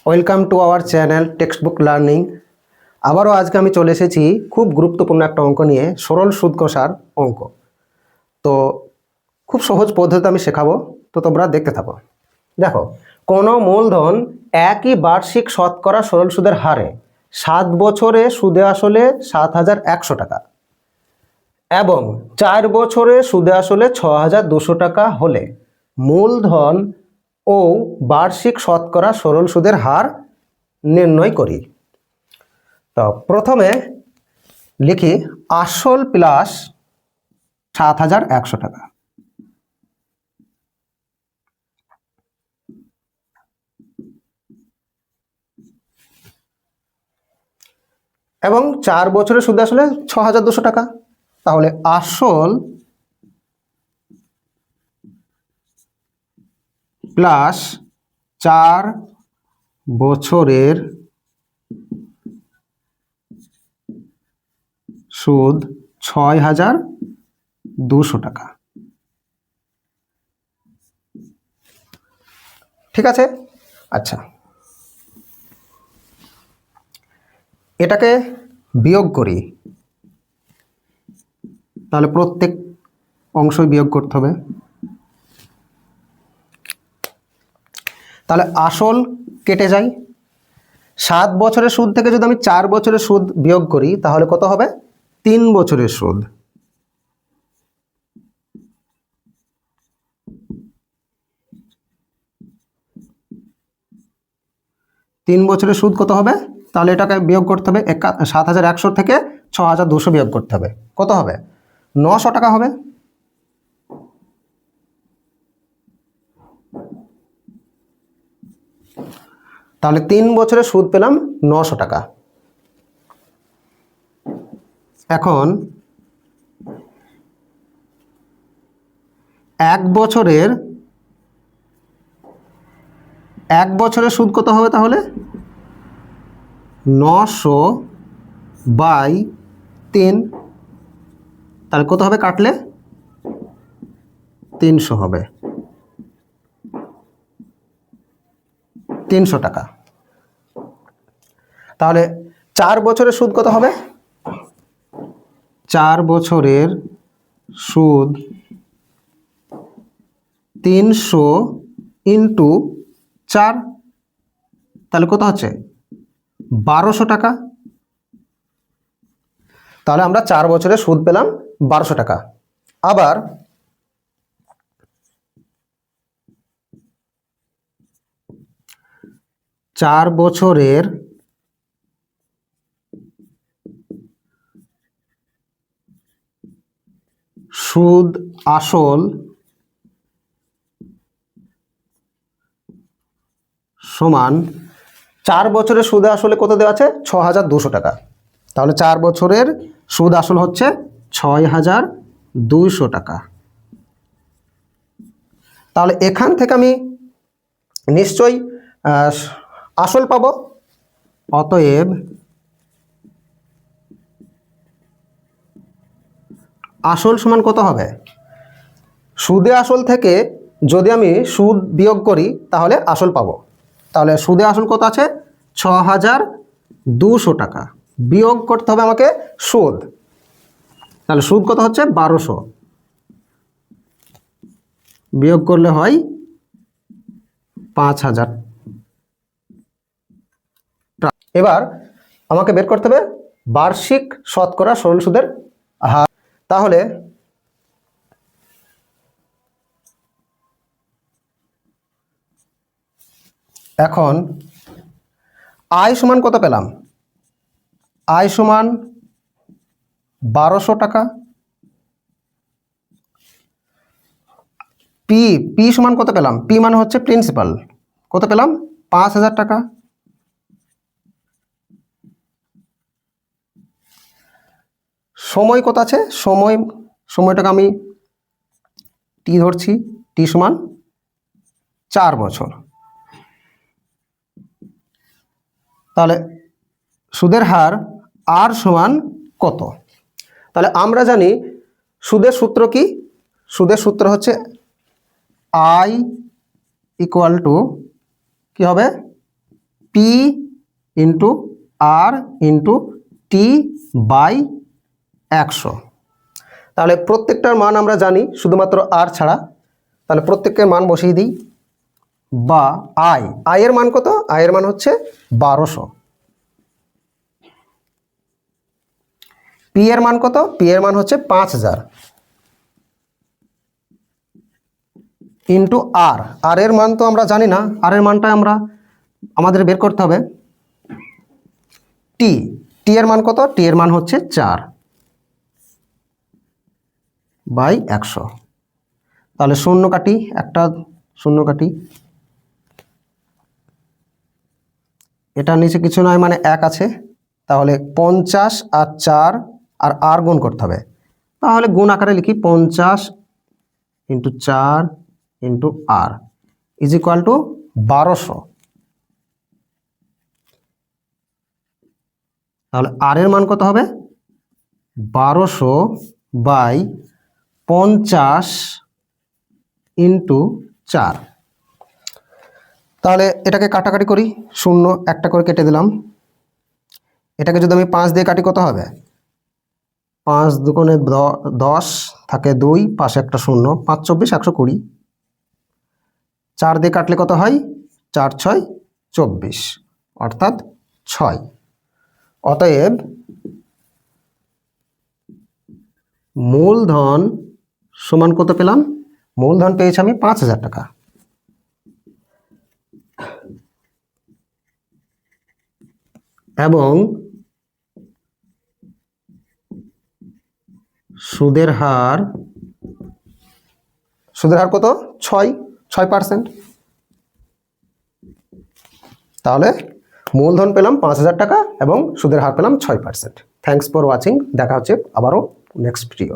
Welcome to our channel text book learning. আবারও আজকে আমি চলে এসেছি খুব গুরুত্বপূর্ণ একটা অঙ্ক নিয়ে, সরল সুদ কষার অঙ্ক। তো খুব সহজ পদ্ধতি আমি শেখাবো, তো তোমরা দেখতে থাকো। দেখো, কোনো মূলধন একই বার্ষিক শতকরা সরল সুদের হারে 7 বছরে সুদে আসলে 7,100 টাকা এবং 4 বছরে সুদে আসলে 6,200 টাকা হলে মূলধন ও বার্ষিক শতকরা সরল সুদের হার নির্ণয় করি। তো প্রথমে লিখি আসল প্লাস 7,100 টাকা এবং 4 বছরের সুদে আসলে 6,200 টাকা। তাহলে আসল প্লাস 4 বছরের সুদ 6,200 টাকা। ঠিক আছে, আচ্ছা, এটাকে বিয়োগ করি। তাহলে প্রত্যেক অংশই বিয়োগ করতে হবে। তাহলে আসল কেটে যায়। 7 বছরের সুদ থেকে যদি আমি 4 বছরের সুদ বিয়োগ করি তাহলে কত হবে? 3 বছরের সুদ। তিন বছরের সুদ কত হবে? তাহলে এটাকে বিয়োগ করতে হবে। 7,100 থেকে 6,200 বিয়োগ করতে হবে। কত হবে? 900 টাকা হবে। তাহলে 3 বছরের সুদ পেলাম 900 টাকা। এখন 1 বছরের সুদ কত হবে? তাহলে 900/3। তাহলে কত হবে কাটলে? 300 হবে। 300 টাকা। তাহলে 4 বছরের সুদ কত হবে? 4 বছরের সুদ 300 ইন্টু 4, তাহলে কত হচ্ছে? 1200 টাকা। তাহলে আমরা 4 বছরের সুদ পেলাম 1200 টাকা। আবার 4 বছরের সুদ আসল সমান 4 বছরের সুদ আসলে কত দেওয়া আছে? 6,200 টাকা। তাহলে 4 বছরের সুদ আসল হচ্ছে 6,200 টাকা। তাহলে এখান থেকে আমি নিশ্চয়ই আসল পাবো। অতএব আসল সমান কত হবে? সুদে আসল থেকে যদি আমি সুদ বিয়োগ করি তাহলে আসল পাবো। তাহলে সুদে আসল কত আছে? 6,200 টাকা। বিয়োগ করতে হবে আমাকে সুদ। তাহলে সুদ কত হচ্ছে? 1200। বিয়োগ করলে হয় 5,000। এবার আমাকে বের করতে হবে বার্ষিক শতকরা সরল সুদের হার। তাহলে এখন আয় সমান কত পেলাম? আয় সমান 1200 টাকা। পি সমান কত পেলাম? পি মানে হচ্ছে প্রিন্সিপাল। কত পেলাম? 5,000 টাকা। সময় কত আছে? সময়টাকে আমি টি ধরছি। টি সমান 4 বছর। তাহলে সুদের হার আর সমান কত? তাহলে আমরা জানি সুদের সূত্র কি? সুদের সূত্র হচ্ছে আই ইকুয়াল টু কি হবে? P P into R into T by 100। তাহলে প্রত্যেকটার মান আমরা জানি শুধুমাত্র আর ছাড়া, তাহলে প্রত্যেকের মান বসিয়ে দিই। বা আয়ের মান কত? আয়ের মান হচ্ছে 1200। পি এর মান কত? পি এর মান হচ্ছে 5000 ইন্টু আর এর মান তো আমরা জানি না, আর এর মানটা আমাদের বের করতে হবে। টি এর মান কত? টি এর মান হচ্ছে 4 বাই 100। তাহলে শূন্য কাটি, একটা শূন্য কাটি, এটা নিচে কিছু নয় মানে 1 আছে, তাহলে 50 আর 4 আর গুণ করতে হবে। তাহলে গুণ আকারে লিখি 50 into 4 into R is equal to 1200। তাহলে আর এর মান কত হবে? 1200 বাই 50 ইন্টু 4। তাহলে এটাকে কাটাকাটি করি, শূন্য একটা করে কেটে দিলাম। এটাকে যদি আমি 5 দিয়ে কাটি কত হবে? 5 দুগুণে 10 থাকে 2, পাশে একটা শূন্য, 5 24 120। 4 দিয়ে কাটলে কত হয়? 4 6 24, অর্থাৎ 6। অতএব মূলধন সমান কত পেলাম? মূলধন পেয়েছি আমি 5000 টাকা। এবং সুদের হার কত? 6%। তাহলে মূলধন পেলাম 5000 টাকা এবং সুদের হার পেলাম 6%। Thanks for watching. দেখা হচ্ছে আবারও নেক্সট ভিডিও।